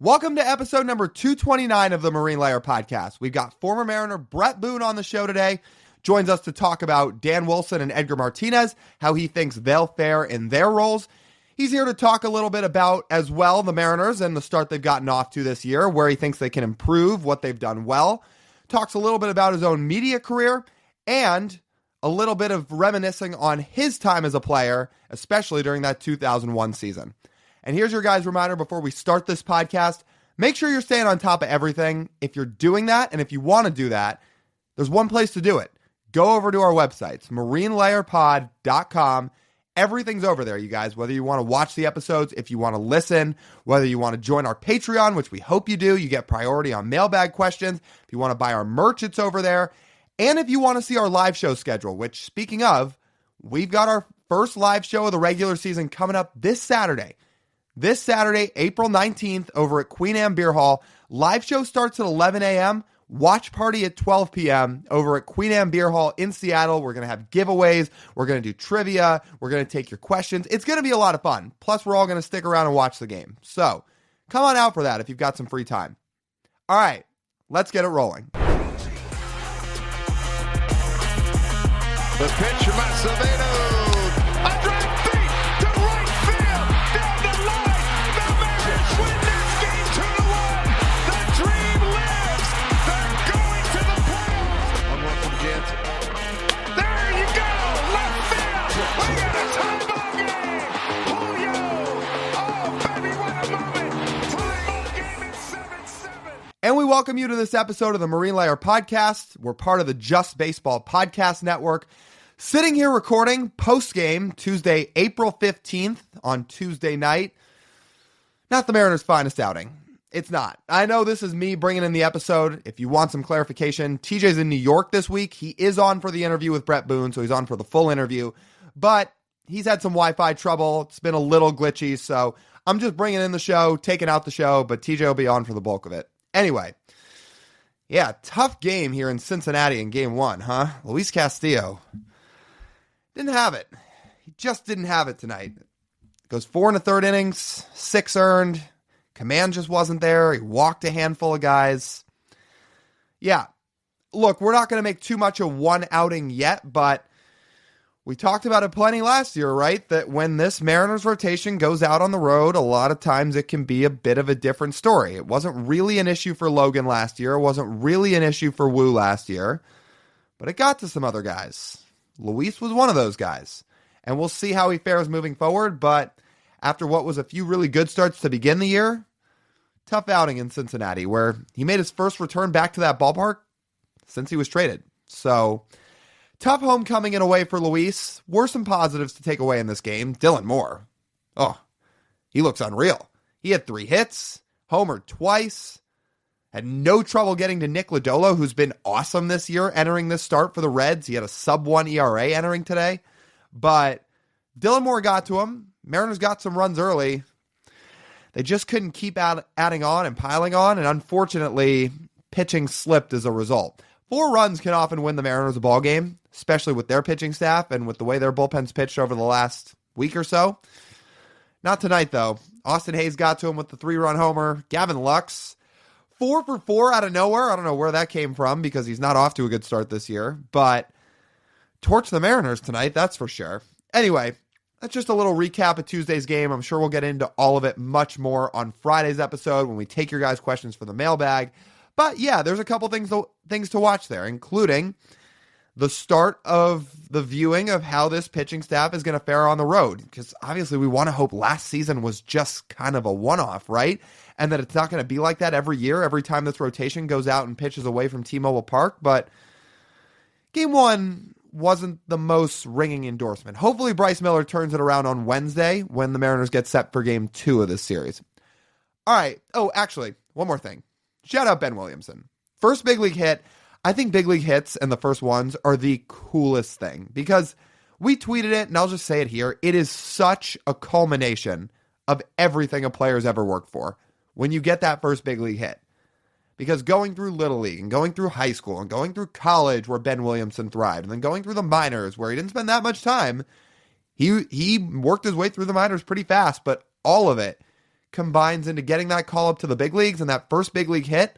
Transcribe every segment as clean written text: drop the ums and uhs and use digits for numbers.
Welcome to episode number 229 of the Marine Layer podcast. We've got former Mariner Bret Boone on the show today. Joins us to talk about Dan Wilson and Edgar Martinez, how he thinks they'll fare in their roles. He's here to talk a little bit about, as well, the Mariners and the start they've gotten off to this year, where he thinks they can improve, what they've done well. Talks a little bit about his own media career and a little bit of reminiscing on his time as a player, especially during that 2001 season. And here's your guys' reminder before we start this podcast. Make sure you're staying on top of everything. If you're doing that, and if you want to do that, there's one place to do it. Go over to our websites, marinelayerpod.com. Everything's over there, you guys. Whether you want to watch the episodes, if you want to listen, whether you want to join our Patreon, which we hope you do, you get priority on mailbag questions. If you want to buy our merch, it's over there. And if you want to see our live show schedule, which, speaking of, we've got our first live show of the regular season coming up this Saturday. This Saturday, April 19th, over at Queen Anne Beer Hall. Live show starts at 11 a.m., watch party at 12 p.m. over at Queen Anne Beer Hall in Seattle. We're going to have giveaways. We're going to do trivia. We're going to take your questions. It's going to be a lot of fun. Plus, we're all going to stick around and watch the game. So, come on out for that if you've got some free time. All right, let's get it rolling. The pitch from Acevedo. A drive deep to right field. Down the line. The Mariners win this game 2-1. The dream lives. They're going to the playoffs. 1-1 from Jansen. There you go. Left field. We got a tie ball game. Julio. Oh, baby, what a moment. Tie ball game at 7-7. And we welcome you to this episode of the Marine Layer podcast. We're part of the Just Baseball Podcast Network. Sitting here recording post-game Tuesday, April 15th on Tuesday night. Not the Mariners' finest outing. It's not. I know this is me bringing in the episode. If you want some clarification, TJ's in New York this week. He is on for the interview with Bret Boone, so he's on for the full interview. But he's had some Wi-Fi trouble. It's been a little glitchy, so I'm just bringing in the show, taking out the show, but TJ will be on for the bulk of it. Anyway, yeah, tough game here in Cincinnati in game one, huh? Luis Castillo didn't have it. He just didn't have it tonight. Goes 4 1/3 innings, 6 earned. Command just wasn't there. He walked a handful of guys. Yeah, look, we're not going to make too much of one outing yet, but we talked about it plenty last year, right? That when this Mariners rotation goes out on the road, a lot of times it can be a bit of a different story. It wasn't really an issue for Logan last year. It wasn't really an issue for Wu last year, but it got to some other guys. Luis was one of those guys, and we'll see how he fares moving forward, but after what was a few really good starts to begin the year, tough outing in Cincinnati, where he made his first return back to that ballpark since he was traded. So, tough homecoming and away for Luis. Were some positives to take away in this game. Dylan Moore, oh, he looks unreal. He had 3 hits, homered twice, had no trouble getting to Nick Lodolo, who's been awesome this year entering this start for the Reds. He had a sub-1 ERA entering today. But Dylan Moore got to him. Mariners got some runs early. They just couldn't keep adding on and piling on, and unfortunately, pitching slipped as a result. 4 runs can often win the Mariners a ball game, especially with their pitching staff and with the way their bullpen's pitched over the last week or so. Not tonight, though. Austin Hayes got to him with the 3-run homer. Gavin Lux, 4 for 4 out of nowhere. I don't know where that came from because he's not off to a good start this year, but torch the Mariners tonight, that's for sure. Anyway, that's just a little recap of Tuesday's game. I'm sure we'll get into all of it much more on Friday's episode when we take your guys' questions for the mailbag. But yeah, there's a couple things to watch there, including the start of the viewing of how this pitching staff is going to fare on the road. Because obviously we want to hope last season was just kind of a one-off, right? And that it's not going to be like that every year, every time this rotation goes out and pitches away from T-Mobile Park. But game one wasn't the most ringing endorsement. Hopefully Bryce Miller turns it around on Wednesday when the Mariners get set for game 2 of this series. All right. Oh, actually, one more thing. Shout out Ben Williamson. First big league hit. I think big league hits and the first ones are the coolest thing because we tweeted it, and I'll just say it here. It is such a culmination of everything a player's ever worked for when you get that first big league hit. Because going through Little League and going through high school and going through college where Ben Williamson thrived and then going through the minors where he didn't spend that much time, he worked his way through the minors pretty fast, but all of it combines into getting that call up to the big leagues and that first big league hit,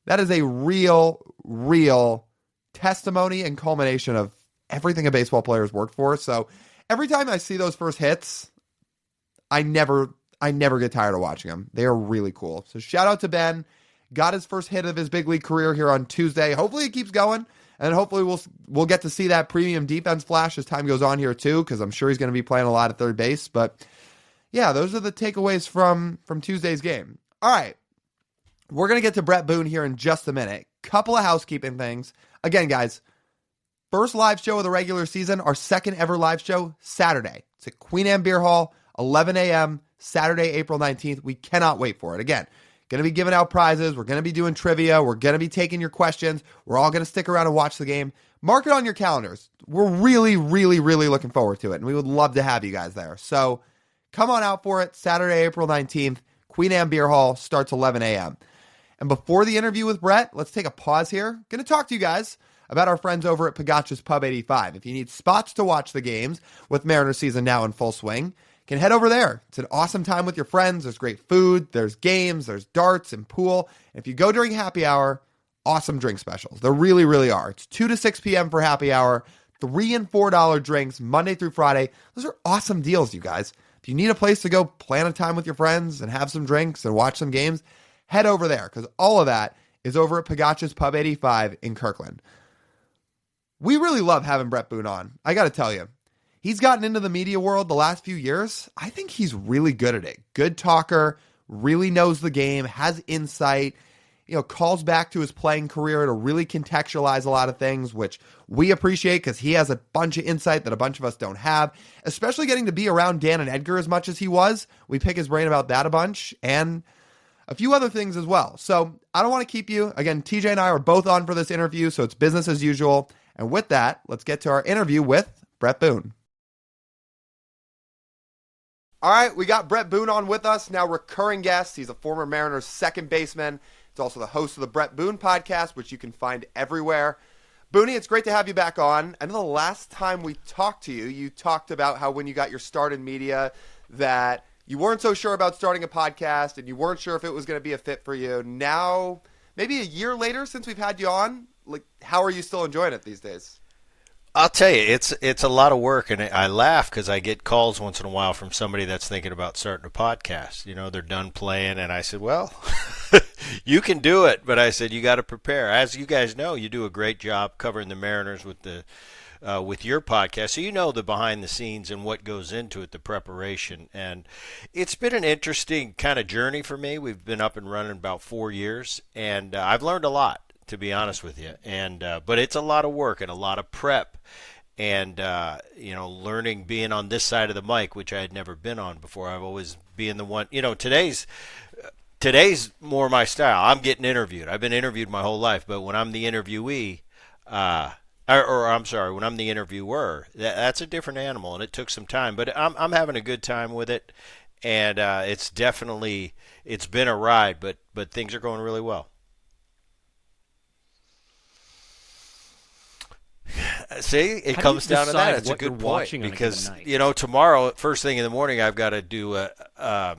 that is a real testimony and culmination of everything a baseball player has worked for. So every time I see those first hits, I never get tired of watching them. They are really cool. So shout out to Ben. Got his first hit of his big league career here on Tuesday. Hopefully it keeps going, and hopefully we'll get to see that premium defense flash as time goes on here too, because I'm sure he's going to be playing a lot at third base. But yeah, those are the takeaways from Tuesday's game. All right, we're going to get to Bret Boone here in just a minute. Couple of housekeeping things. Again, guys, first live show of the regular season, our second ever live show, Saturday. It's at Queen Anne Beer Hall, 11 a.m., Saturday, April 19th. We cannot wait for it. Again, going to be giving out prizes. We're going to be doing trivia. We're going to be taking your questions. We're all going to stick around and watch the game. Mark it on your calendars. We're really looking forward to it, and we would love to have you guys there. So come on out for it. Saturday, April 19th, Queen Anne Beer Hall, starts 11 a.m. And before the interview with Bret, let's take a pause here. Going to talk to you guys about our friends over at Pagaccia's Pub 85. If you need spots to watch the games with Mariners season now in full swing, can head over there. It's an awesome time with your friends. There's great food, there's games, there's darts and pool. And if you go during happy hour, awesome drink specials. There really are. It's 2 to 6 p.m. for happy hour, $3 and $4 drinks Monday through Friday. Those are awesome deals, you guys. If you need a place to go plan a time with your friends and have some drinks and watch some games, head over there, because all of that is over at Pagaccia's Pub 85 in Kirkland. We really love having Bret Boone on. I got to tell you. He's gotten into the media world the last few years. I think he's really good at it. Good talker, really knows the game, has insight, calls back to his playing career to really contextualize a lot of things, which we appreciate because he has a bunch of insight that a bunch of us don't have, especially getting to be around Dan and Edgar as much as he was. We pick his brain about that a bunch and a few other things as well. So I don't want to keep you. Again, TJ and I are both on for this interview, so it's business as usual. And with that, let's get to our interview with Bret Boone. All right, we got Bret Boone on with us, now recurring guest. He's a former Mariners second baseman. He's also the host of the Bret Boone podcast, which you can find everywhere. Booney, it's great to have you back on. I know the last time we talked to you, you talked about how when you got your start in media that you weren't so sure about starting a podcast and you weren't sure if it was going to be a fit for you. Now, maybe a year later since we've had you on, how are you still enjoying it these days? I'll tell you, it's a lot of work, and I laugh because I get calls once in a while from somebody that's thinking about starting a podcast. They're done playing, and I said, well, you can do it, but I said you got to prepare. As you guys know, you do a great job covering the Mariners with your podcast, so you know the behind the scenes and what goes into it, the preparation, and it's been an interesting kind of journey for me. We've been up and running about 4 years, and I've learned a lot, to be honest with you, and but it's a lot of work and a lot of prep, and learning being on this side of the mic, which I had never been on before. I've always been the one. Today's more my style. I'm getting interviewed. I've been interviewed my whole life, but when I'm the interviewee, when I'm the interviewer, that's a different animal, and it took some time, but I'm having a good time with it, and it's been a ride, but things are going really well. See, it comes down to that. It's a good point because tomorrow, first thing in the morning, I've got to do a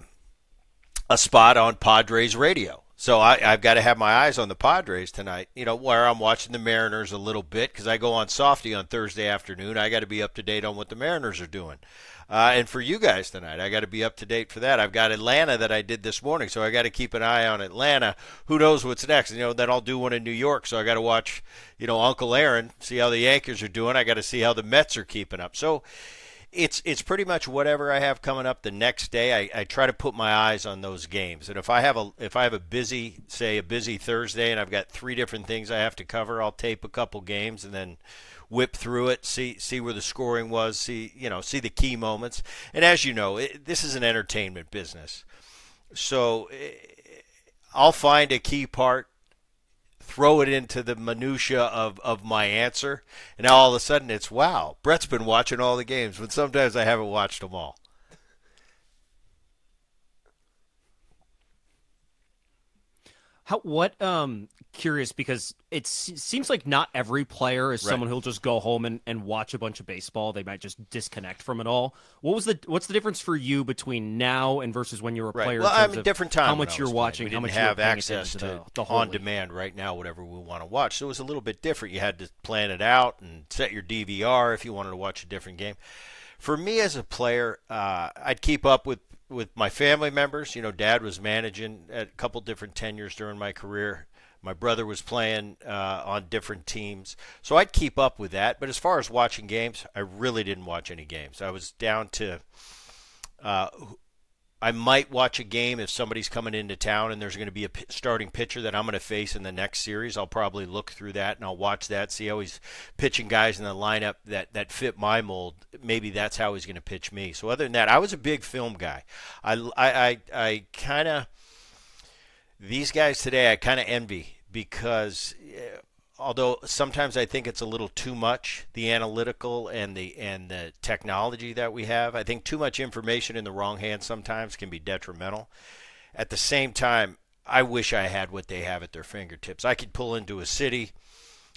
spot on Padres radio. So I've got to have my eyes on the Padres tonight, where I'm watching the Mariners a little bit because I go on Softy on Thursday afternoon. I got to be up to date on what the Mariners are doing. And for you guys tonight, I got to be up to date for that. I've got Atlanta that I did this morning, so I got to keep an eye on Atlanta. Who knows what's next? Then I'll do one in New York, so I got to watch, Uncle Aaron, see how the Yankees are doing. I got to see how the Mets are keeping up. So it's pretty much whatever I have coming up the next day. I try to put my eyes on those games. And if I have a busy Thursday and I've got 3 different things I have to cover, I'll tape a couple games and then whip through it, see where the scoring was, see the key moments. And as you know, this is an entertainment business. So I'll find a key part, throw it into the minutia of my answer, and now all of a sudden it's, wow, Bret's been watching all the games, but sometimes I haven't watched them all. Curious, because it seems like not every player is someone who'll just go home and watch a bunch of baseball. They might just disconnect from it all. What's the difference for you between now and versus when you were a player? Well, I'm a different time. How much you're watching? We didn't how much have you're access to the on demand right now, whatever we want to watch. So it was a little bit different. You had to plan it out and set your DVR if you wanted to watch a different game. For me as a player, I'd keep up with my family members. Dad was managing at a couple different tenures during my career. My brother was playing on different teams. So I'd keep up with that. But as far as watching games, I really didn't watch any games. I was down to I might watch a game if somebody's coming into town and there's going to be a starting pitcher that I'm going to face in the next series. I'll probably look through that and I'll watch that, see how he's pitching guys in the lineup that fit my mold. Maybe that's how he's going to pitch me. So other than that, I was a big film guy. I kind of – these guys today I kind of envy because although sometimes I think it's a little too much, the analytical and the technology that we have. I think too much information in the wrong hands sometimes can be detrimental. At the same time, I wish I had what they have at their fingertips. I could pull into a city,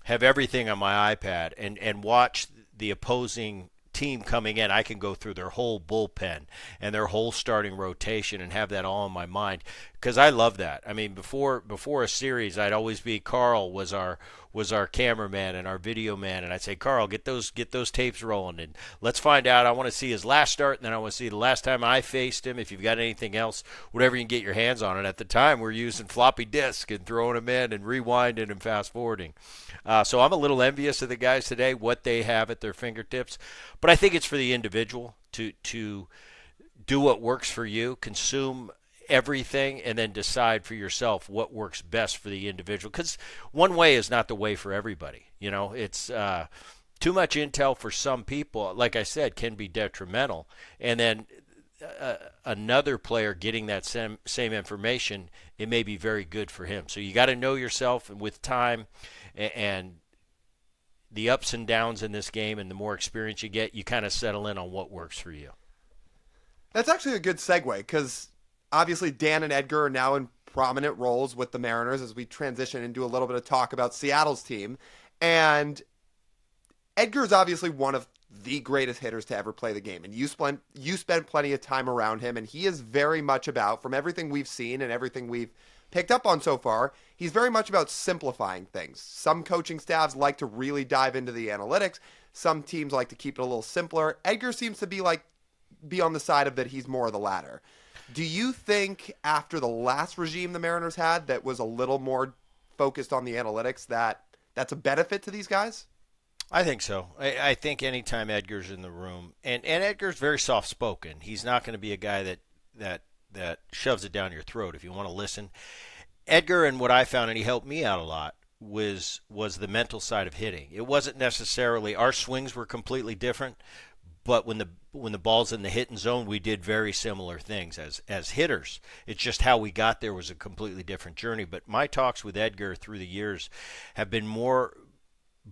have everything on my iPad, and watch the opposing team coming in. I can go through their whole bullpen and their whole starting rotation and have that all in my mind because I love that. I mean, before a series, I'd always be Carl was our cameraman and our video man, and I'd say, Carl, get those tapes rolling and let's find out. I want to see his last start, and then I want to see the last time I faced him. If you've got anything else, whatever you can get your hands on. And at the time, we're using floppy disk and throwing them in and rewinding and fast forwarding. So I'm a little envious of the guys today, what they have at their fingertips. But I think it's for the individual to do what works for you, consume everything, and then decide for yourself what works best for the individual. Because one way is not the way for everybody. It's too much intel for some people, like I said, can be detrimental. And then another player getting that same information, it may be very good for him. So you got to know yourself, and with time and the ups and downs in this game and the more experience you get, you kind of settle in on what works for you. That's actually a good segue because obviously Dan and Edgar are now in prominent roles with the Mariners as we transition into a little bit of talk about Seattle's team. And Edgar is obviously one of the greatest hitters to ever play the game. And you spent plenty of time around him, and he is very much about, from everything we've seen and everything we've picked up on so far, he's very much about simplifying things. Some coaching staffs like to really dive into the analytics. Some teams like to keep it a little simpler. Edgar seems to be on the side of that he's more of the latter. Do you think after the last regime the Mariners had that was a little more focused on the analytics that's a benefit to these guys? I think so. I think anytime Edgar's in the room, and Edgar's very soft-spoken. He's not going to be a guy that shoves it down your throat if you want to listen. Edgar, and what I found, and he helped me out a lot, was the mental side of hitting. It wasn't necessarily, our swings were completely different, but when the ball's in the hitting zone, we did very similar things as hitters. It's just how we got there was a completely different journey. But my talks with Edgar through the years have been more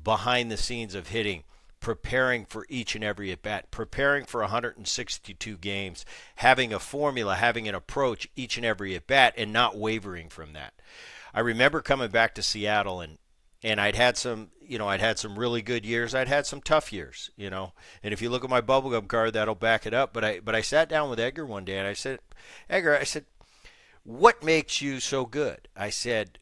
behind the scenes of hitting, preparing for each and every at-bat, preparing for 162 games, having a formula, having an approach each and every at-bat, and not wavering from that. I remember coming back to Seattle, and I'd had some really good years. I'd had some tough years, And if you look at my bubblegum card, that'll back it up. But I sat down with Edgar one day, and I said, Edgar, what makes you so good? I said,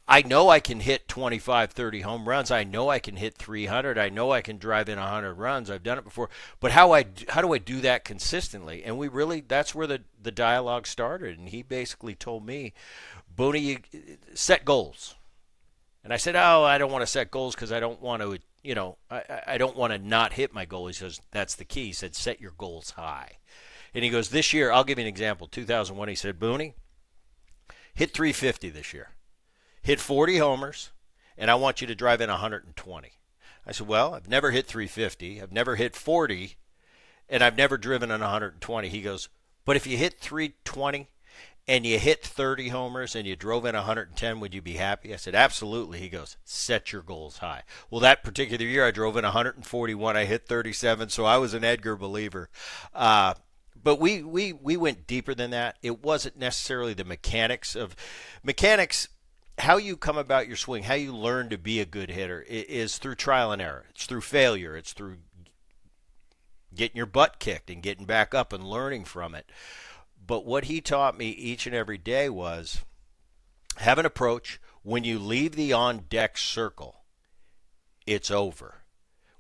I know I can hit 25, 30 home runs. I know I can hit 300. I know I can drive in 100 runs. I've done it before. But how do I do that consistently? And that's where the dialogue started. And he basically told me, Boone, you set goals. And I said, I don't want to set goals because I don't want to, I don't want to not hit my goal. He says, that's the key. He said, set your goals high. And he goes, this year, I'll give you an example. 2001, he said, Boone, hit 350 this year. Hit 40 homers, and I want you to drive in 120. I said, well, I've never hit 350. I've never hit 40, and I've never driven in 120. He goes, but if you hit 320 and you hit 30 homers and you drove in 110, would you be happy? I said, absolutely. He goes, set your goals high. Well, that particular year, I drove in 141. I hit 37, so I was an Edgar believer. But we went deeper than that. It wasn't necessarily the mechanics. How you come about your swing, how you learn to be a good hitter is through trial and error. It's through failure. It's through getting your butt kicked and getting back up and learning from it. But what he taught me each and every day was have an approach. When you leave the on-deck circle, it's over.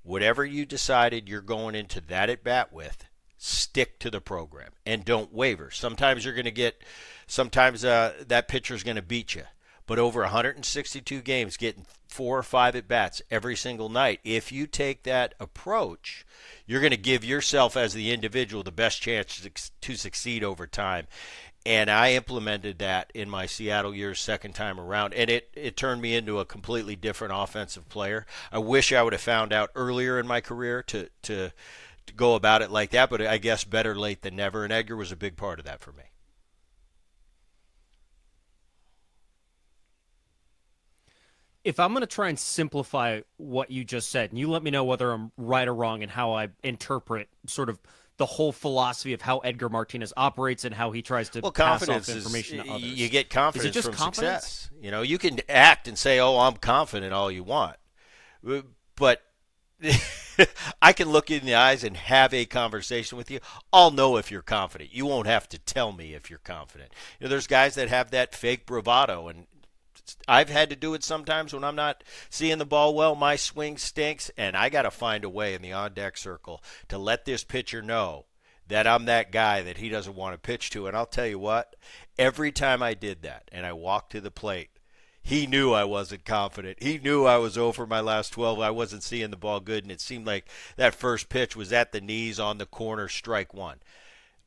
Whatever you decided you're going into that at-bat with, stick to the program and don't waver. Sometimes that pitcher's going to beat you. But over 162 games, getting 4 or 5 at-bats every single night, if you take that approach, you're going to give yourself as the individual the best chance to succeed over time. And I implemented that in my Seattle years second time around, and it turned me into a completely different offensive player. I wish I would have found out earlier in my career to go about it like that, but I guess better late than never, and Edgar was a big part of that for me. If I'm going to try and simplify what you just said, and you let me know whether I'm right or wrong in how I interpret sort of the whole philosophy of how Edgar Martinez operates and how he tries to pass off information to others. You get confidence from confidence? Success. You know, you can act and say, "Oh, I'm confident," all you want, but I can look you in the eyes and have a conversation with you. I'll know if you're confident. You won't have to tell me if you're confident. You know, there's guys that have that fake bravado, and I've had to do it sometimes when I'm not seeing the ball well. My swing stinks, and I got to find a way in the on-deck circle to let this pitcher know that I'm that guy that he doesn't want to pitch to. And I'll tell you what, every time I did that and I walked to the plate, he knew I wasn't confident. He knew I was over my last 12. I wasn't seeing the ball good, and it seemed like that first pitch was at the knees on the corner, strike one.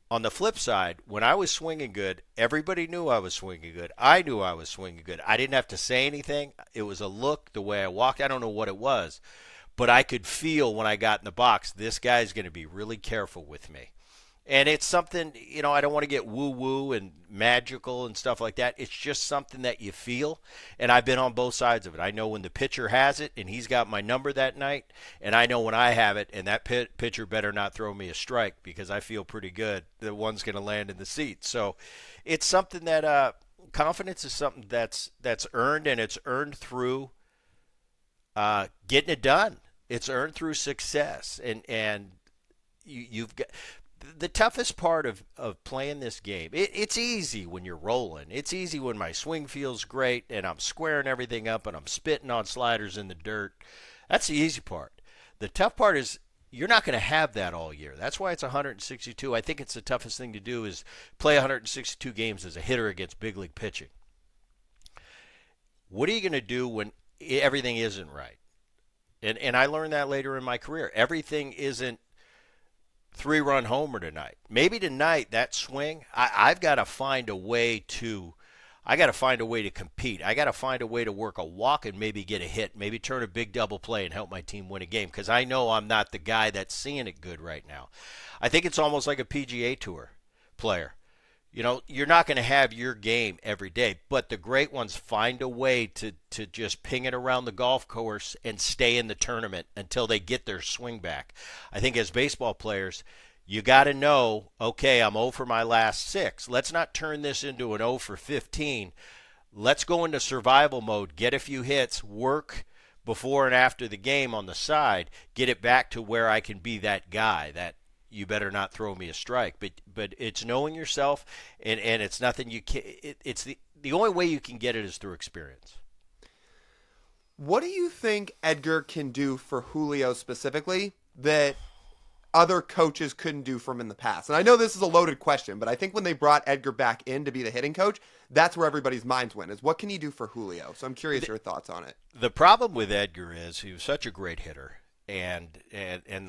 On the flip side, when I was swinging good, everybody knew I was swinging good. I knew I was swinging good. I didn't have to say anything. It was a look, the way I walked. I don't know what it was, but I could feel when I got in the box, this guy's going to be really careful with me. And it's something, you know, I don't want to get woo-woo and magical and stuff like that. It's just something that you feel, and I've been on both sides of it. I know when the pitcher has it, and he's got my number that night, and I know when I have it, and that pitcher better not throw me a strike because I feel pretty good that one's going to land in the seat. So it's something that confidence is something that's earned, and it's earned through getting it done. It's earned through success, and you've got – the toughest part of playing this game, it's easy when you're rolling. It's easy when my swing feels great and I'm squaring everything up and I'm spitting on sliders in the dirt. That's the easy part. The tough part is you're not going to have that all year. That's why it's 162. I think it's the toughest thing to do is play 162 games as a hitter against big league pitching. What are you going to do when everything isn't right? And I learned that later in my career. Everything isn't 3-run homer tonight. Maybe tonight that swing, I've got to find a way to compete. I got to find a way to work a walk and maybe get a hit, maybe turn a big double play and help my team win a game because I know I'm not the guy that's seeing it good right now. I think it's almost like a PGA Tour player. You know, you're not going to have your game every day, but the great ones find a way to just ping it around the golf course and stay in the tournament until they get their swing back. I think as baseball players, you got to know, okay, I'm 0 for my last 6. Let's not turn this into an 0 for 15. Let's go into survival mode, get a few hits, work before and after the game on the side, get it back to where I can be that guy, that you better not throw me a strike. But it's knowing yourself, and it's nothing you can. It's the only way you can get it is through experience. What do you think Edgar can do for Julio specifically that other coaches couldn't do for him in the past? And I know this is a loaded question, but I think when they brought Edgar back in to be the hitting coach, that's where everybody's minds went, is what can he do for Julio? So I'm curious your thoughts on it. The problem with Edgar is he was such a great hitter. And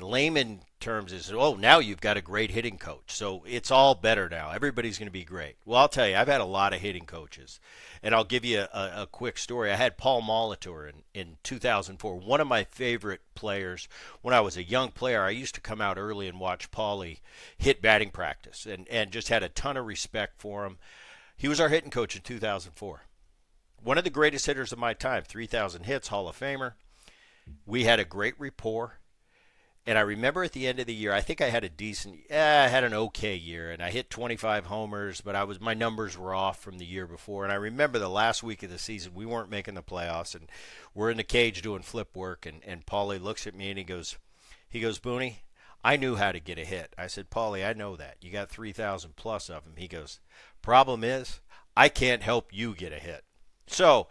layman terms is, oh, now you've got a great hitting coach. So it's all better now. Everybody's going to be great. Well, I'll tell you, I've had a lot of hitting coaches. And I'll give you a quick story. I had Paul Molitor in 2004, one of my favorite players. When I was a young player, I used to come out early and watch Paulie hit batting practice and just had a ton of respect for him. He was our hitting coach in 2004. One of the greatest hitters of my time, 3,000 hits, Hall of Famer. We had a great rapport, And I remember at the end of the year, I think I had I had an okay year, and I hit 25 homers, but my numbers were off from the year before. And I remember the last week of the season, we weren't making the playoffs, and we're in the cage doing flip work, and Paulie looks at me and he goes, Booney, I knew how to get a hit. I said, Paulie, I know that. You got 3,000 plus of them. He goes, problem is, I can't help you get a hit. So,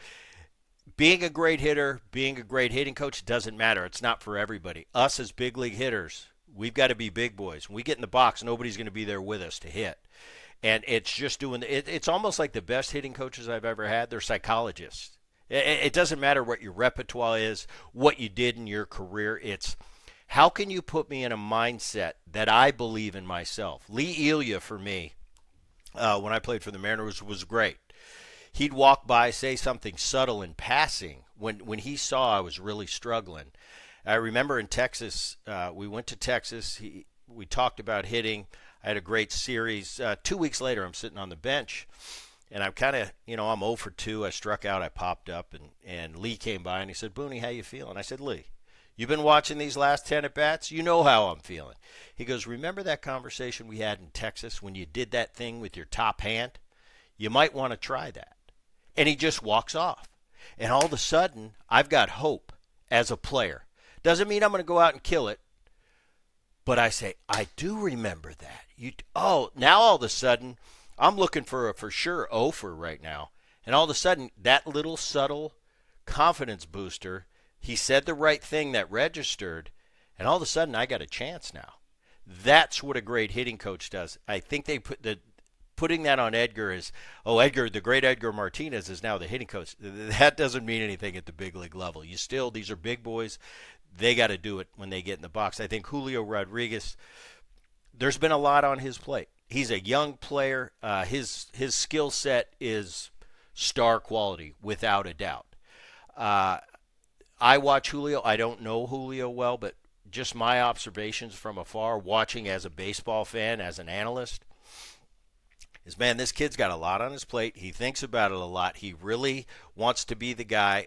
being a great hitter, being a great hitting coach doesn't matter. It's not for everybody. Us as big league hitters, we've got to be big boys. When we get in the box, nobody's going to be there with us to hit. And it's just it's almost like the best hitting coaches I've ever had. They're psychologists. It doesn't matter what your repertoire is, what you did in your career. It's how can you put me in a mindset that I believe in myself? Lee Elia, for me, when I played for the Mariners, was great. He'd walk by, say something subtle in passing when he saw I was really struggling. I remember in Texas, we went to Texas. We talked about hitting. I had a great series. 2 weeks later, I'm sitting on the bench, and I'm kind of, I'm 0 for 2. I struck out. I popped up, and Lee came by, and he said, Booney, how you feeling? I said, Lee, you've been watching these last 10 at-bats? You know how I'm feeling. He goes, remember that conversation we had in Texas when you did that thing with your top hand? You might want to try that. And he just walks off. And all of a sudden, I've got hope as a player. Doesn't mean I'm going to go out and kill it. But I say, I do remember that. Now all of a sudden, I'm looking for a for sure offer right now. And all of a sudden, that little subtle confidence booster, he said the right thing that registered. And all of a sudden, I got a chance now. That's what a great hitting coach does. I think they putting that on Edgar is, Edgar, the great Edgar Martinez is now the hitting coach. That doesn't mean anything at the big league level. These are big boys. They got to do it when they get in the box. I think Julio Rodriguez, there's been a lot on his plate. He's a young player. His skill set is star quality, without a doubt. I watch Julio. I don't know Julio well, but just my observations from afar, watching as a baseball fan, as an analyst, is, man, this kid's got a lot on his plate. He thinks about it a lot. He really wants to be the guy.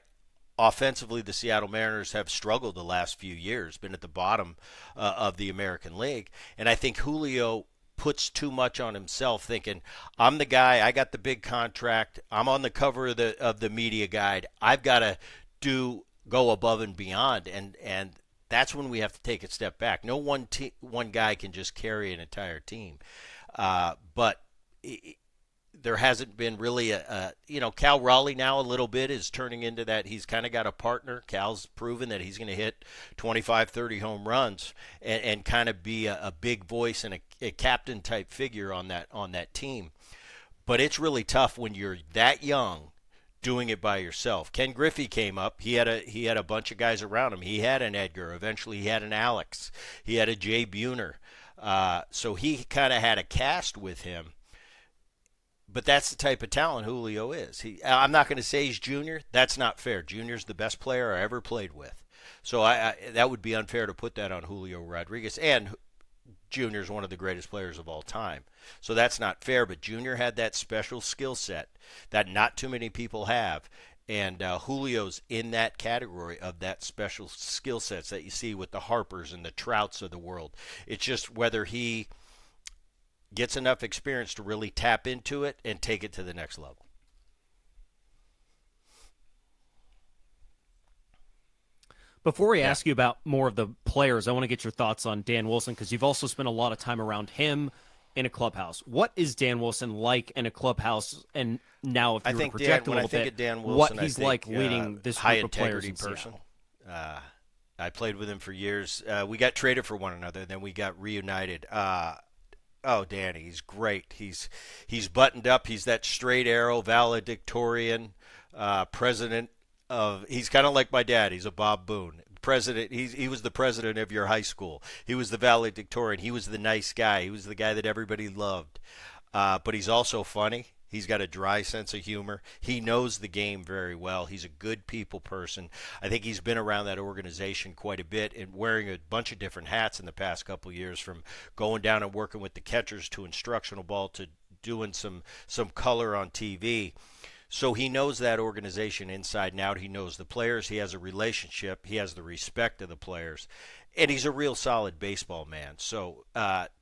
Offensively, the Seattle Mariners have struggled the last few years, been at the bottom of the American League. And I think Julio puts too much on himself, thinking, I'm the guy, I got the big contract, I'm on the cover of the media guide, I've got to go above and beyond. And that's when we have to take a step back. No one guy can just carry an entire team. But there hasn't been really Cal Raleigh now a little bit is turning into that. He's kind of got a partner. Cal's proven that he's going to hit 25, 30 home runs and kind of be a big voice and a captain type figure on that team. But it's really tough when you're that young doing it by yourself. Ken Griffey came up. He had a bunch of guys around him. He had an Edgar. Eventually he had an Alex. He had a Jay Buhner. So he kind of had a cast with him. But that's the type of talent Julio is. I'm not going to say he's junior. That's not fair. Junior's the best player I ever played with. So that would be unfair to put that on Julio Rodriguez. And Junior's one of the greatest players of all time. So that's not fair. But Junior had that special skill set that not too many people have. And Julio's in that category of that special skill sets that you see with the Harpers and the Trouts of the world. It's just whether he gets enough experience to really tap into it and take it to the next level. Before we ask you about more of the players, I want to get your thoughts on Dan Wilson, because you've also spent a lot of time around him in a clubhouse. What is Dan Wilson like in a clubhouse? And now, if you were to project a little bit, Dan Wilson, what he's like leading this group of players in person. I played with him for years. We got traded for one another, then we got reunited. Danny, he's great. He's buttoned up. He's that straight arrow, valedictorian, president of. He's kind of like my dad. He's a Bob Boone president. He was the president of your high school. He was the valedictorian. He was the nice guy. He was the guy that everybody loved. But he's also funny. He's got a dry sense of humor. He knows the game very well. He's a good people person. I think he's been around that organization quite a bit and wearing a bunch of different hats in the past couple of years, from going down and working with the catchers to instructional ball to doing some color on TV. So he knows that organization inside and out. He knows the players. He has a relationship. He has the respect of the players. And he's a real solid baseball man. So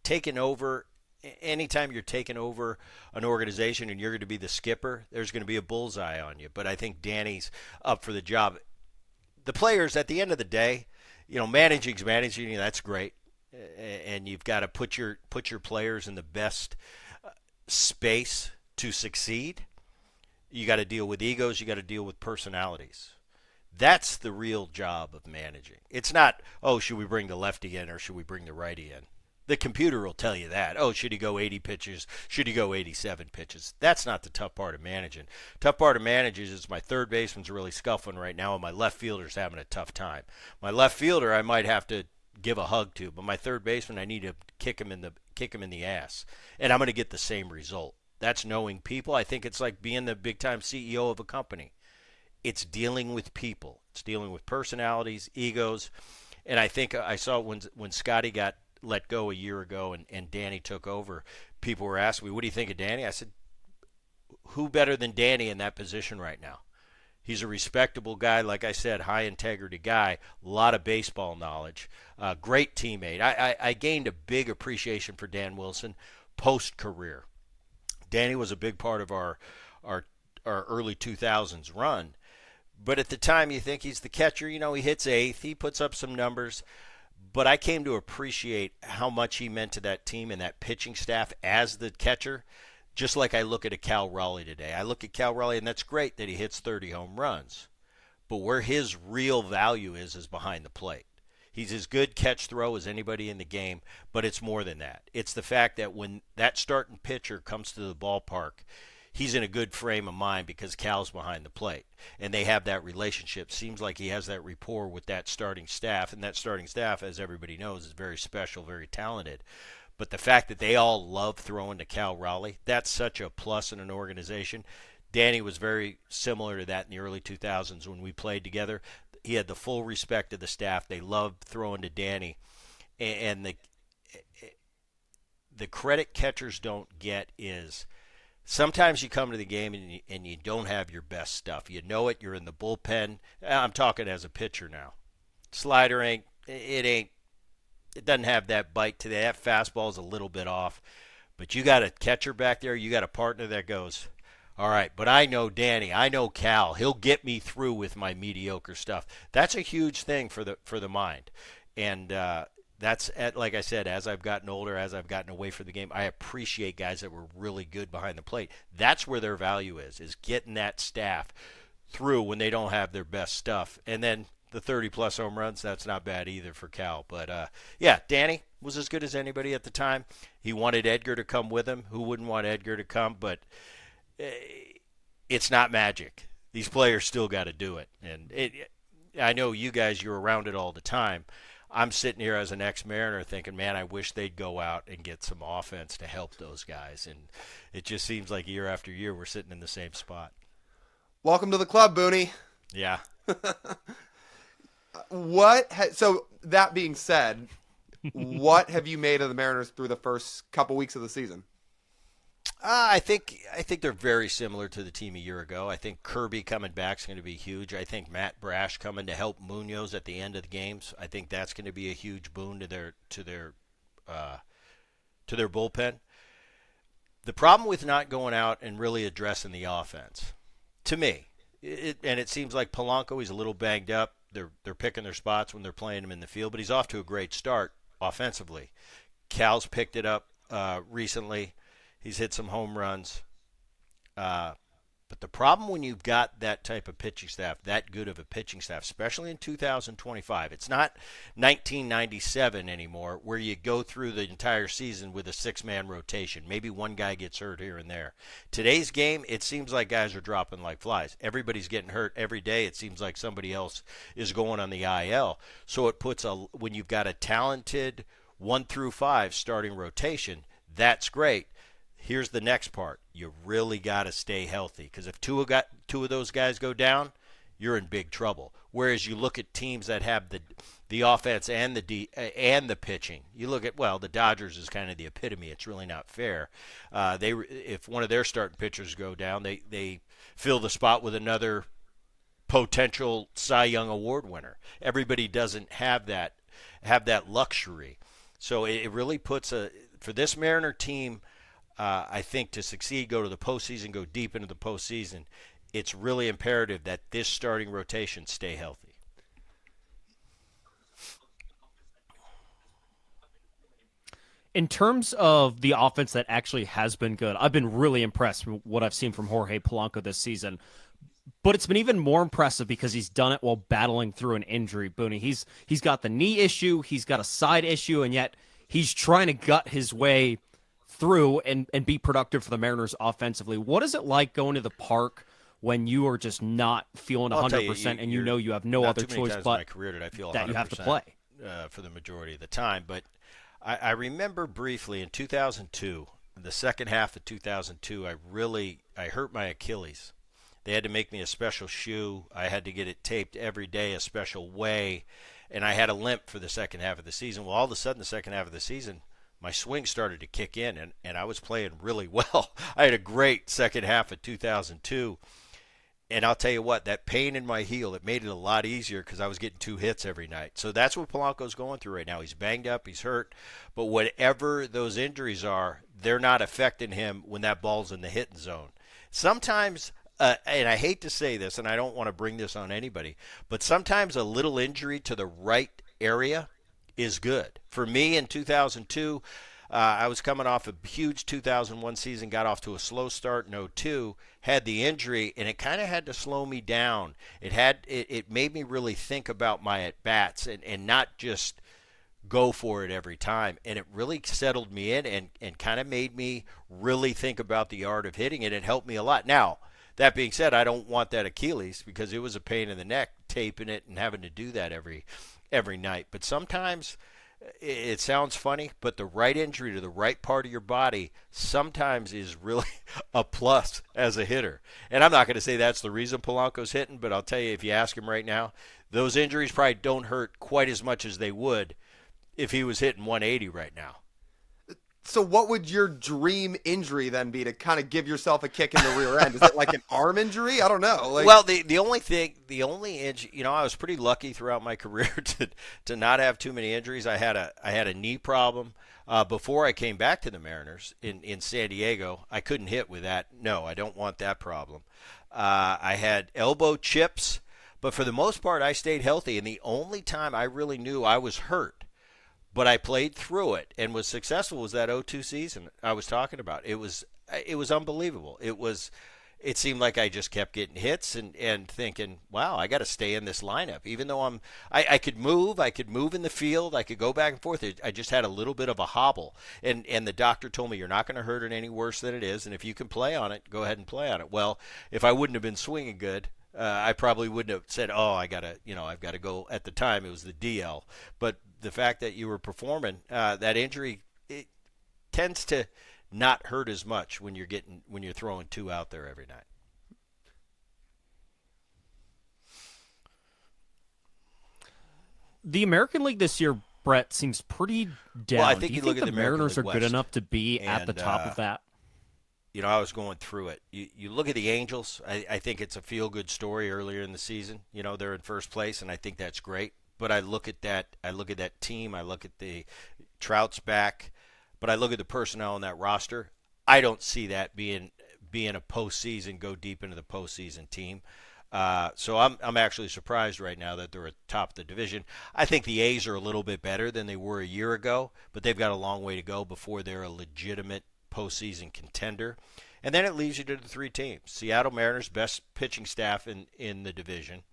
taking over, anytime you're taking over an organization and you're going to be the skipper, there's going to be a bullseye on you. But I think Danny's up for the job. The players, at the end of the day, managing's managing. That's great. And you've got to put your players in the best space to succeed. You got to deal with egos. You got to deal with personalities. That's the real job of managing. It's not, should we bring the lefty in or should we bring the righty in? The computer will tell you that. Should he go 80 pitches? Should he go 87 pitches? That's not the tough part of managing. Tough part of managing is my third baseman's really scuffling right now and my left fielder's having a tough time. My left fielder I might have to give a hug to, but my third baseman I need to kick him in the ass. And I'm going to get the same result. That's knowing people. I think it's like being the big-time CEO of a company. It's dealing with people. It's dealing with personalities, egos. And I think I saw when Scotty got let go a year ago and Danny took over, people were asking me, what do you think of Danny? I said, who better than Danny in that position right now? He's a respectable guy, like I said, high-integrity guy, a lot of baseball knowledge, great teammate. I gained a big appreciation for Dan Wilson post-career. Danny was a big part of our early 2000s run. But at the time, you think he's the catcher. He hits eighth. He puts up some numbers. But I came to appreciate how much he meant to that team and that pitching staff as the catcher, just like I look at a Cal Raleigh today. I look at Cal Raleigh, and that's great that he hits 30 home runs. But where his real value is behind the plate. He's as good catch-throw as anybody in the game, but it's more than that. It's the fact that when that starting pitcher comes to the ballpark, he's in a good frame of mind because Cal's behind the plate. And they have that relationship. Seems like he has that rapport with that starting staff. And that starting staff, as everybody knows, is very special, very talented. But the fact that they all love throwing to Cal Raleigh, that's such a plus in an organization. Danny was very similar to that in the early 2000s when we played together. He had the full respect of the staff. They loved throwing to Danny. And the credit catchers don't get is sometimes you come to the game and you don't have your best stuff. You know it. You're in the bullpen. I'm talking as a pitcher now. Slider it doesn't have that bite today. That fastball is a little bit off. But you got a catcher back there. You got a partner that goes, all right, but I know Danny. I know Cal. He'll get me through with my mediocre stuff. That's a huge thing for the mind. And that's, like I said, as I've gotten older, as I've gotten away from the game, I appreciate guys that were really good behind the plate. That's where their value is getting that staff through when they don't have their best stuff. And then the 30-plus home runs, that's not bad either for Cal. But, yeah, Danny was as good as anybody at the time. He wanted Edgar to come with him. Who wouldn't want Edgar to come? But it's not magic. These players still got to do it. And I know you guys, you're around it all the time. I'm sitting here as an ex-Mariner thinking, man, I wish they'd go out and get some offense to help those guys. And it just seems like year after year we're sitting in the same spot. Welcome to the club, Booney. Yeah. So that being said, what have you made of the Mariners through the first couple weeks of the season? I think they're very similar to the team a year ago. I think Kirby coming back is going to be huge. I think Matt Brash coming to help Munoz at the end of the games. I think that's going to be a huge boon to their bullpen. The problem with not going out and really addressing the offense, to me, and it seems like Polanco, he's a little banged up. They're picking their spots when they're playing him in the field, but he's off to a great start offensively. Cal's picked it up recently. He's hit some home runs. But the problem when you've got that type of pitching staff, that good of a pitching staff, especially in 2025, it's not 1997 anymore where you go through the entire season with a six-man rotation. Maybe one guy gets hurt here and there. Today's game, it seems like guys are dropping like flies. Everybody's getting hurt every day. It seems like somebody else is going on the IL. So it puts when you've got a talented 1 through 5 starting rotation, that's great. Here's the next part. You really got to stay healthy because if two of those guys go down, you're in big trouble. Whereas you look at teams that have the offense and the pitching. You look at, well, the Dodgers is kind of the epitome. It's really not fair. If one of their starting pitchers go down, they fill the spot with another potential Cy Young Award winner. Everybody doesn't have that luxury. So it really puts for this Mariner team, I think, to succeed, go to the postseason, go deep into the postseason, it's really imperative that this starting rotation stay healthy. In terms of the offense that actually has been good, I've been really impressed with what I've seen from Jorge Polanco this season. But it's been even more impressive because he's done it while battling through an injury, Booney. He's got the knee issue, he's got a side issue, and yet he's trying to gut his way through and be productive for the Mariners offensively. What is it like going to the park when you are just not feeling 100% and you know you have no other choice but in my career did I feel that you have to play for the majority of the time? But I remember briefly in 2002, the second half of 2002, I hurt my Achilles. They had to make me a special shoe. I had to get it taped every day a special way, and I had a limp for the second half of the season. Well, all of a sudden, the second half of the season, my swing started to kick in, and I was playing really well. I had a great second half of 2002. And I'll tell you what, that pain in my heel, it made it a lot easier because I was getting 2 hits every night. So that's what Polanco's going through right now. He's banged up, he's hurt, but whatever those injuries are, they're not affecting him when that ball's in the hitting zone. Sometimes, and I hate to say this, and I don't want to bring this on anybody, but sometimes a little injury to the right area is good. For me in 2002, I was coming off a huge 2001 season, got off to a slow start in 2002, had the injury, and it kind of had to slow me down. It made me really think about my at-bats and not just go for it every time. And it really settled me in and kind of made me really think about the art of hitting it. It helped me a lot. Now, that being said, I don't want that Achilles because it was a pain in the neck taping it and having to do that every night. But sometimes it sounds funny, but the right injury to the right part of your body sometimes is really a plus as a hitter. And I'm not going to say that's the reason Polanco's hitting, but I'll tell you, if you ask him right now, those injuries probably don't hurt quite as much as they would if he was hitting 180 right now. So what would your dream injury then be to kind of give yourself a kick in the rear end? Is it like an arm injury? I don't know. Well, the only injury, I was pretty lucky throughout my career to not have too many injuries. I had a knee problem before I came back to the Mariners in San Diego. I couldn't hit with that. No, I don't want that problem. I had elbow chips, but for the most part, I stayed healthy. And the only time I really knew I was hurt, but I played through it and was successful, was that 2002 season I was talking about. It was unbelievable. It seemed like I just kept getting hits and thinking, wow, I got to stay in this lineup. Even though I could move in the field, I could go back and forth. I just had a little bit of a hobble. And the doctor told me, you're not going to hurt it any worse than it is, and if you can play on it, go ahead and play on it. Well, if I wouldn't have been swinging good, I probably wouldn't have said, I've got to go. At the time, it was the DL. But the fact that you were performing, that injury, it tends to not hurt as much when you're throwing 2 out there every night. The American League this year, Brett, seems pretty down. Well, I think Do you look think at the Mariners are West, good enough to be at the top of that? I was going through it. You look at the Angels. I think it's a feel-good story earlier in the season. They're in first place, and I think that's great. But I look at that team. I look at the Trout's back, but I look at the personnel on that roster. I don't see that being a postseason, go deep into the postseason team. So I'm actually surprised right now that they're at the top of the division. I think the A's are a little bit better than they were a year ago, but they've got a long way to go before they're a legitimate postseason contender. And then it leaves you to the 3 teams. Seattle Mariners, best pitching staff in the division.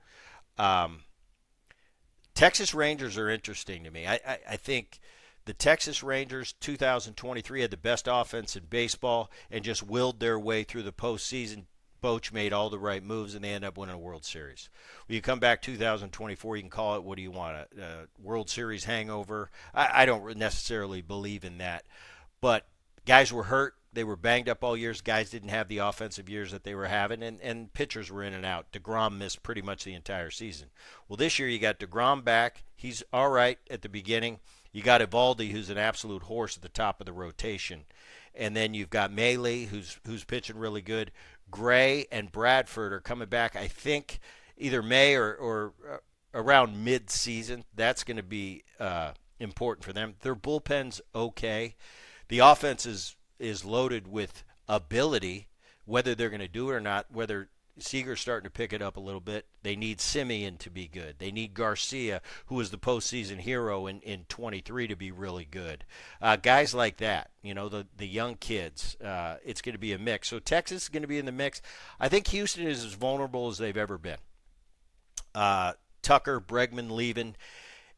Texas Rangers are interesting to me. I think the Texas Rangers 2023 had the best offense in baseball and just willed their way through the postseason. Boch made all the right moves, and they end up winning a World Series. When you come back 2024, you can call it, what do you want, a World Series hangover? I don't necessarily believe in that. But Guys were hurt. They were banged up all years. Guys didn't have the offensive years that they were having, and pitchers were in and out. DeGrom missed pretty much the entire season. Well, this year you got DeGrom back. He's all right at the beginning. You got Evaldi, who's an absolute horse at the top of the rotation. And then you've got Maley, who's pitching really good. Gray and Bradford are coming back, I think, either May or around mid-season. That's going to be important for them. Their bullpen's okay. The offense is loaded with ability, whether they're going to do it or not, whether Seager's starting to pick it up a little bit. They need Simeon to be good. They need Garcia, who was the postseason hero in 23, to be really good. Guys like that, the young kids, it's going to be a mix. So Texas is going to be in the mix. I think Houston is as vulnerable as they've ever been. Tucker, Bregman leaving.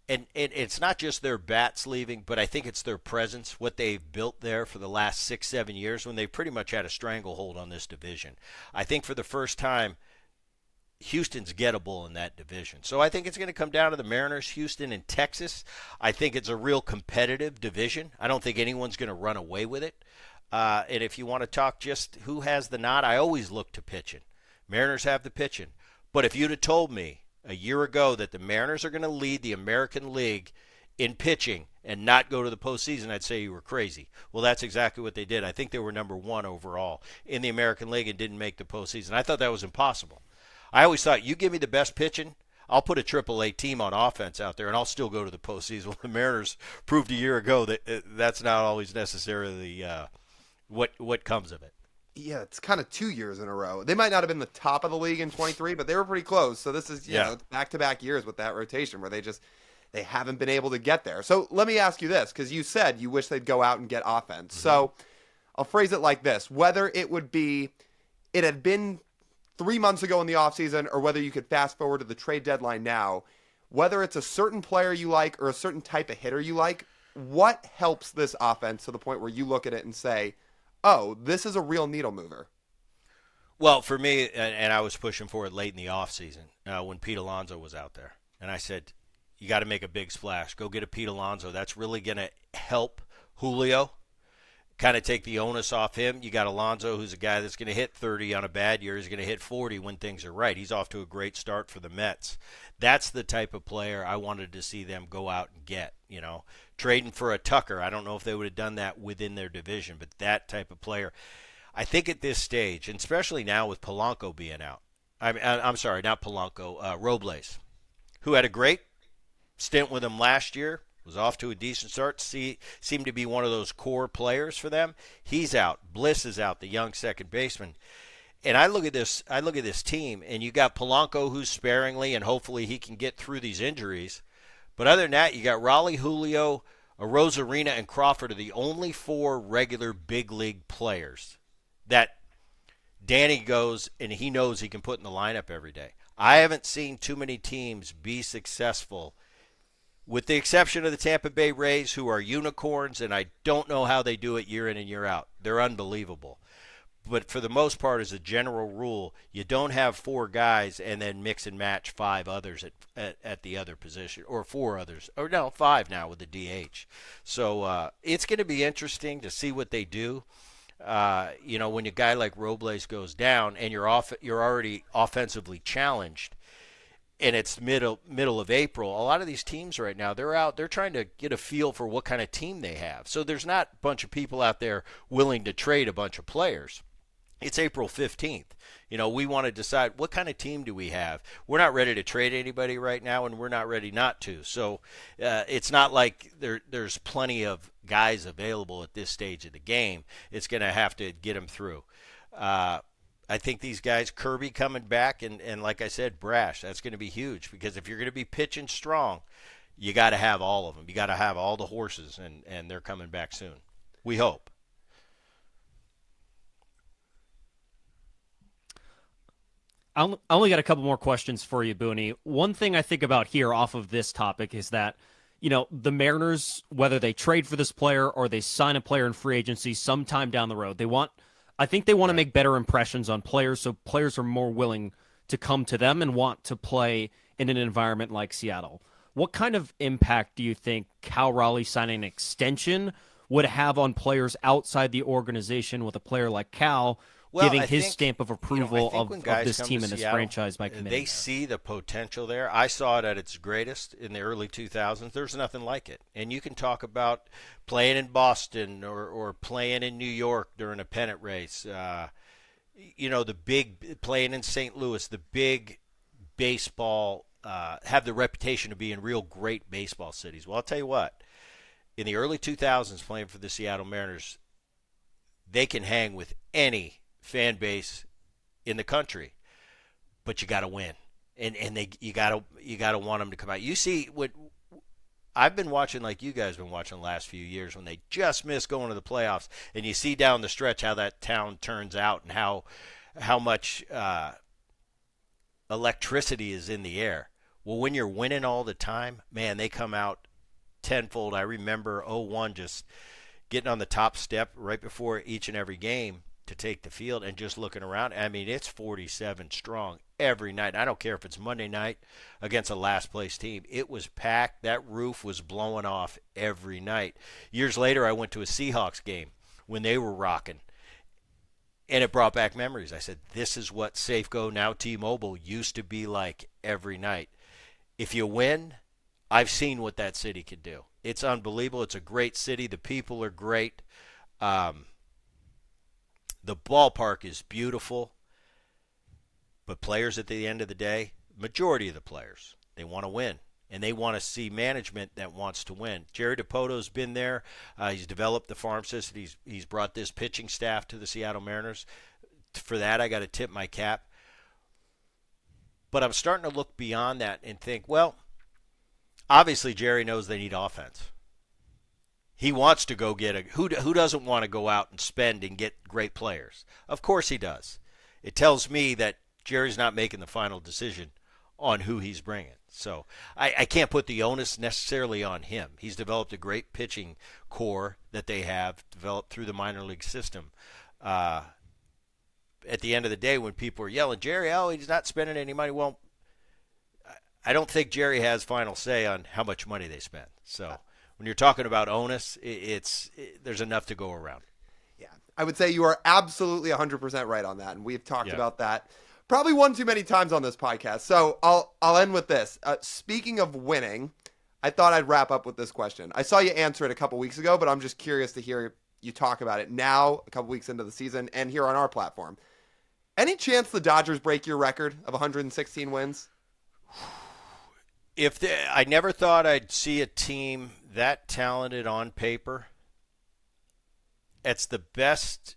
And it's not just their bats leaving, but I think it's their presence, what they've built there for the last 6-7 years when they pretty much had a stranglehold on this division. I think for the first time, Houston's gettable in that division. So I think it's going to come down to the Mariners, Houston, and Texas. I think it's a real competitive division. I don't think anyone's going to run away with it. And if you want to talk just who has the nod, I always look to pitching. Mariners have the pitching. But if you'd have told me a year ago that the Mariners are going to lead the American League in pitching and not go to the postseason, I'd say you were crazy. Well, that's exactly what they did. I think they were number 1 overall in the American League and didn't make the postseason. I thought that was impossible. I always thought, you give me the best pitching, I'll put a AAA team on offense out there, and I'll still go to the postseason. Well, the Mariners proved a year ago that that's not always necessarily what comes of it. Yeah, it's kind of 2 years in a row. They might not have been the top of the league in 23, but they were pretty close. So this is, back-to-back years with that rotation where they haven't been able to get there. So let me ask you this, because you said you wish they'd go out and get offense. Mm-hmm. So I'll phrase it like this. Whether it had been 3 months ago in the offseason, or whether you could fast forward to the trade deadline now, whether it's a certain player you like or a certain type of hitter you like, what helps this offense to the point where you look at it and say, oh, this is a real needle mover? Well, for me, and I was pushing for it late in the offseason when Pete Alonso was out there. And I said, you got to make a big splash. Go get a Pete Alonso. That's really going to help Julio, kind of take the onus off him. You got Alonso, who's a guy that's going to hit 30 on a bad year. He's going to hit 40 when things are right. He's off to a great start for the Mets. That's the type of player I wanted to see them go out and get, Trading for a Tucker, I don't know if they would have done that within their division, but that type of player. I think at this stage, and especially now with Polanco being out, I'm sorry, not Polanco, Robles, who had a great stint with him last year, was off to a decent start, seemed to be one of those core players for them. He's out. Bliss is out, the young second baseman. And I look at this team, and you got Polanco, who's sparingly, and hopefully he can get through these injuries. But other than that, you got Raleigh, Julio, Rosarina, and Crawford are the only 4 regular big league players that Danny goes and he knows he can put in the lineup every day. I haven't seen too many teams be successful, with the exception of the Tampa Bay Rays, who are unicorns, and I don't know how they do it year in and year out. They're unbelievable. But for the most part, as a general rule, you don't have 4 guys and then mix and match 5 others at the other position, or 4 others, or no, 5 now with the DH. So it's going to be interesting to see what they do. When a guy like Robles goes down and you're already offensively challenged, and it's middle of April, a lot of these teams right now, they're trying to get a feel for what kind of team they have. So there's not a bunch of people out there willing to trade a bunch of players. It's April 15th. We want to decide what kind of team do we have. We're not ready to trade anybody right now, and we're not ready not to. So it's not like there's plenty of guys available at this stage of the game. It's going to have to get them through. I think these guys, Kirby coming back, and like I said, Brash, that's going to be huge, because if you're going to be pitching strong, you got to have all of them. You got to have all the horses, and they're coming back soon. We hope. I only got a couple more questions for you, Booney. One thing I think about here off of this topic is that, the Mariners, whether they trade for this player or they sign a player in free agency sometime down the road, I think they want to make better impressions on players, so players are more willing to come to them and want to play in an environment like Seattle. What kind of impact do you think Cal Raleigh signing an extension would have on players outside the organization with a player like Cal giving his stamp of approval of this team and this franchise by committing. They see the potential there. I saw it at its greatest in the early 2000s. There's nothing like it. And you can talk about playing in Boston or playing in New York during a pennant race. The big playing in St. Louis, the big baseball have the reputation of being real great baseball cities. Well, I'll tell you what. In the early 2000s, playing for the Seattle Mariners, they can hang with any fan base in the country, but you got to win, and you got to want them to come out. You see what I've been watching, like you guys have been watching the last few years, when they just miss going to the playoffs, and you see down the stretch how that town turns out and how much electricity is in the air. Well, when you're winning all the time, man, they come out tenfold. I remember 01 just getting on the top step right before each and every game to take the field and just looking around. I mean, it's 47 strong every night. I don't care if it's Monday night against a last-place team. It was packed. That roof was blowing off every night. Years later, I went to a Seahawks game when they were rocking, and it brought back memories. I said, this is what Safeco, now T-Mobile, used to be like every night. If you win, I've seen what that city can do. It's unbelievable. It's a great city. The people are great. The ballpark is beautiful, but players at the end of the day, majority of the players, they want to win, and they want to see management that wants to win. Jerry DiPoto's been there. He's developed the farm system. He's brought this pitching staff to the Seattle Mariners. For that, I got to tip my cap. But I'm starting to look beyond that and think, well, obviously Jerry knows they need offense. He wants to go get who doesn't want to go out and spend and get great players? Of course he does. It tells me that Jerry's not making the final decision on who he's bringing. So I can't put the onus necessarily on him. He's developed a great pitching core that they have developed through the minor league system. At the end of the day, when people are yelling, Jerry, he's not spending any money. Well, I don't think Jerry has final say on how much money they spend. So when you're talking about onus, there's enough to go around. Yeah, I would say you are absolutely 100% right on that, and we've talked about that probably one too many times on this podcast. So I'll end with this. Speaking of winning, I thought I'd wrap up with this question. I saw you answer it a couple weeks ago, but I'm just curious to hear you talk about it now, a couple weeks into the season, and here on our platform. Any chance the Dodgers break your record of 116 wins? I never thought I'd see a team that talented on paper. It's the best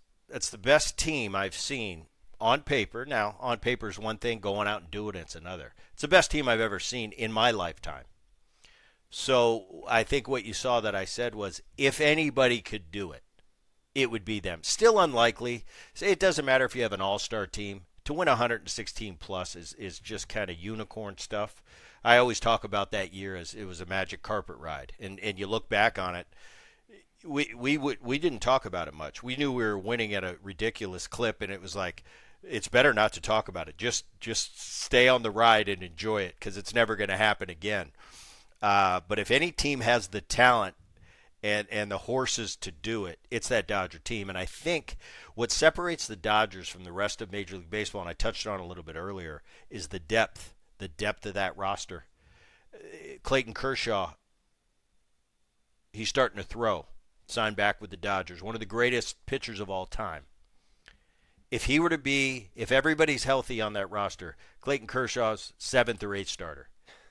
team I've seen on paper. Now, on paper is one thing, going out and doing it's another. It's the best team I've ever seen in my lifetime. So I think what you saw that I said was, if anybody could do it, it would be them. Still unlikely. It doesn't matter if you have an all-star team. To win 116 plus is just kind of unicorn stuff. I always talk about that year as it was a magic carpet ride. And you look back on it, we didn't talk about it much. We knew we were winning at a ridiculous clip, and it was like, it's better not to talk about it. Just stay on the ride and enjoy it, because it's never going to happen again. But if any team has the talent and the horses to do it, it's that Dodger team. And I think what separates the Dodgers from the rest of Major League Baseball, and I touched on it a little bit earlier, is the depth of that roster. Clayton Kershaw, he's starting to throw, signed back with the Dodgers, one of the greatest pitchers of all time. If everybody's healthy on that roster, Clayton Kershaw's 7th or 8th starter.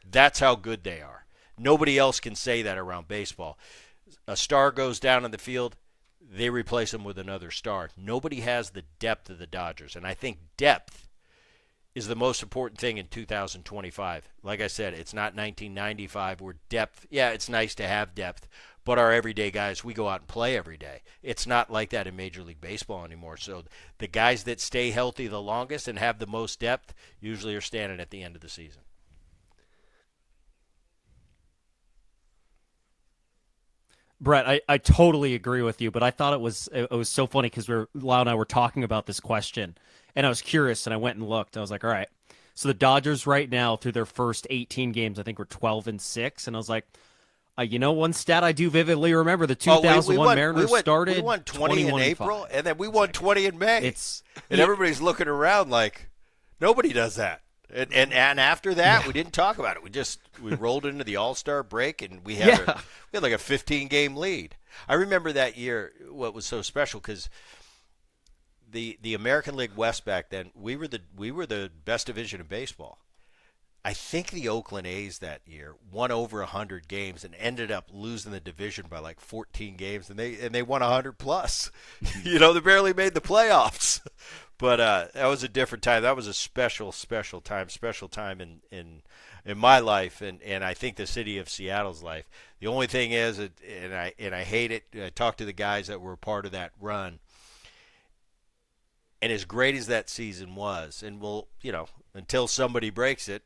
That's how good they are. Nobody else can say that around baseball. A star goes down in the field, they replace him with another star. Nobody has the depth of the Dodgers, and I think depth is the most important thing in 2025. Like I said, it's not 1995 where depth, it's nice to have depth, but our everyday guys, we go out and play every day. It's not like that in Major League Baseball anymore. So the guys that stay healthy the longest and have the most depth usually are standing at the end of the season. Brett, I totally agree with you, but I thought it was so funny because Lyle and I were talking about this question, and I was curious, and I went and looked. I was like, all right, so the Dodgers right now through their first 18 games, I think we're 12-6, and I was like, One stat I do vividly remember, the 2001 Mariners started. We won 20 in April, and then we won 20 in May. Everybody's looking around like nobody does that. And after that, we didn't talk about it. We rolled into the All-Star break, and we had like a 15-game lead. I remember that year what was so special because the American League West back then, we were the best division in baseball. I think the Oakland A's that year won over 100 games and ended up losing the division by like 14 games, and they won 100 plus. They barely made the playoffs. But that was a different time. That was a special time in my life, and I think the city of Seattle's life. The only thing is, and I hate it. I talked to the guys that were part of that run, and as great as that season was, and until somebody breaks it.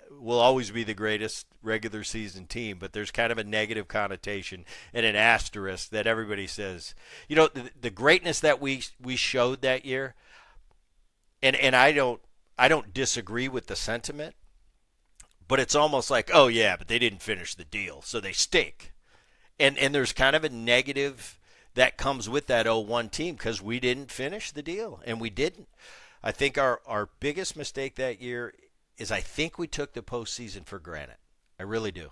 Will always be the greatest regular season team, but there's kind of a negative connotation and an asterisk that everybody says, the greatness that we showed that year, and I don't disagree with the sentiment, but it's almost like, oh yeah, but they didn't finish the deal, so they stink, and there's kind of a negative that comes with that 0-1 team because we didn't finish the deal, and we didn't. I think our biggest mistake that year is I think we took the postseason for granted. I really do.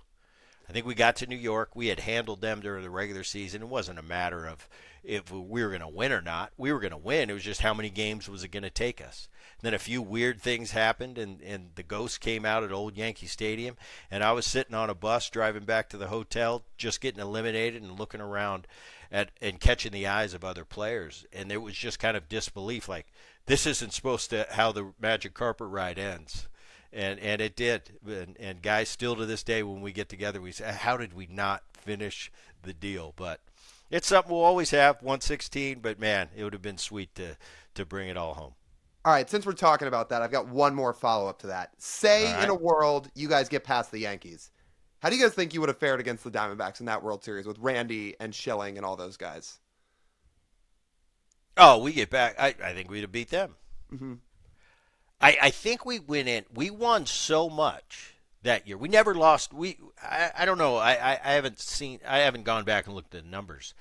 I think we got to New York. We had handled them during the regular season. It wasn't a matter of if we were going to win or not. We were going to win. It was just how many games was it going to take us. And then a few weird things happened, and the ghost came out at Old Yankee Stadium, and I was sitting on a bus driving back to the hotel just getting eliminated and looking around and catching the eyes of other players. And there was just kind of disbelief, like this isn't supposed to how the magic carpet ride ends. And it did. And guys, still to this day, when we get together, we say, how did we not finish the deal? But it's something we'll always have, 116. But, man, it would have been sweet to bring it all home. All right, since we're talking about that, I've got one more follow-up to that. Say in a world you guys get past the Yankees. How do you guys think you would have fared against the Diamondbacks in that World Series with Randy and Schilling and all those guys? Oh, we get back. I think we'd have beat them. Mm-hmm. I think we went in. We won so much that year. We never lost. I don't know. I haven't gone back and looked at the numbers.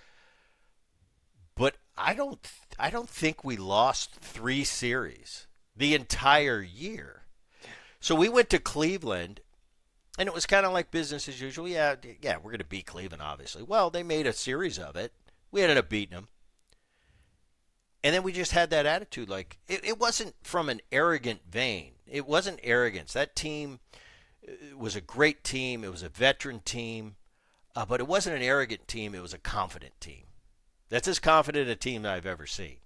But I don't think we lost 3 series the entire year. So we went to Cleveland, and it was kind of like business as usual. Yeah, we're going to beat Cleveland, obviously. Well, they made a series of it. We ended up beating them. And then we just had that attitude. Like, it wasn't from an arrogant vein. It wasn't arrogance. That team was a great team. It was a veteran team. But it wasn't an arrogant team. It was a confident team. That's as confident a team that I've ever seen.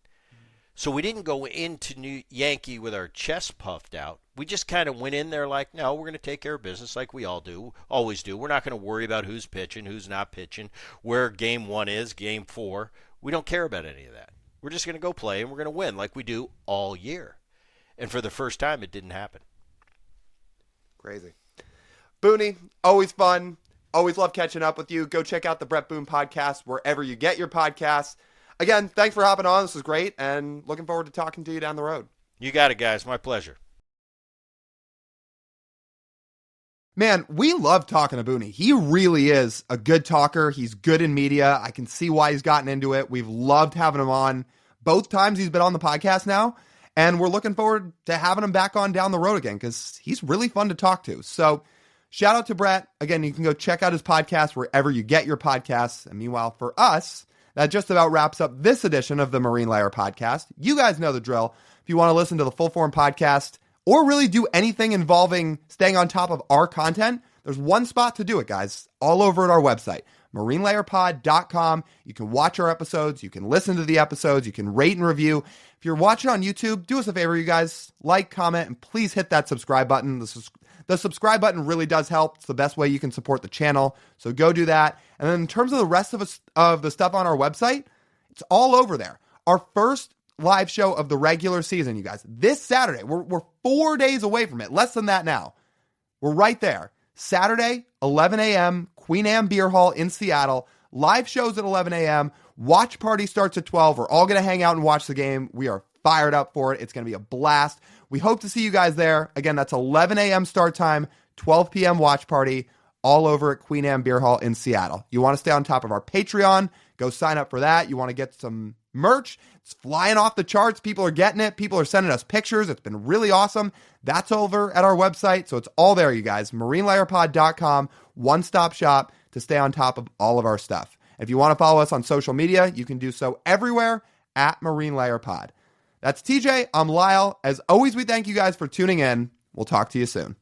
So we didn't go into New Yankee with our chest puffed out. We just kind of went in there like, no, we're going to take care of business like we always do. We're not going to worry about who's pitching, who's not pitching, where game 1 is, game 4. We don't care about any of that. We're just going to go play, and we're going to win like we do all year. And for the first time, it didn't happen. Crazy. Booney, always fun. Always love catching up with you. Go check out the Bret Boone podcast wherever you get your podcasts. Again, thanks for hopping on. This was great, and looking forward to talking to you down the road. You got it, guys. My pleasure. Man, we love talking to Booney. He really is a good talker. He's good in media. I can see why he's gotten into it. We've loved having him on both times he's been on the podcast now, and we're looking forward to having him back on down the road again because he's really fun to talk to. So shout out to Bret. Again, you can go check out his podcast wherever you get your podcasts. And meanwhile, for us, that just about wraps up this edition of the Marine Layer podcast. You guys know the drill. If you want to listen to the full form podcast, or really do anything involving staying on top of our content, there's one spot to do it, guys, all over at our website, marinelayerpod.com. You can watch our episodes. You can listen to the episodes. You can rate and review. If you're watching on YouTube, do us a favor, you guys. Like, comment, and please hit that subscribe button. The subscribe button really does help. It's the best way you can support the channel. So go do that. And then in terms of the rest of the stuff on our website, it's all over there. Our first live show of the regular season, you guys, this Saturday. We're 4 days away from it, less than that now. We're right there. Saturday, 11 a.m., Queen Anne Beer Hall in Seattle. Live shows at 11 a.m. Watch party starts at 12. We're all going to hang out and watch the game. We are fired up for it. It's going to be a blast. We hope to see you guys there. Again, that's 11 a.m. start time, 12 p.m. watch party. all over at Queen Anne Beer Hall in Seattle. You want to stay on top of our Patreon, go sign up for that. You want to get some merch, it's flying off the charts. People are getting it. People are sending us pictures. It's been really awesome. That's over at our website. So it's all there, you guys. MarineLayerPod.com, one-stop shop to stay on top of all of our stuff. If you want to follow us on social media, you can do so everywhere at Marine Layer Pod. That's TJ. I'm Lyle. As always, we thank you guys for tuning in. We'll talk to you soon.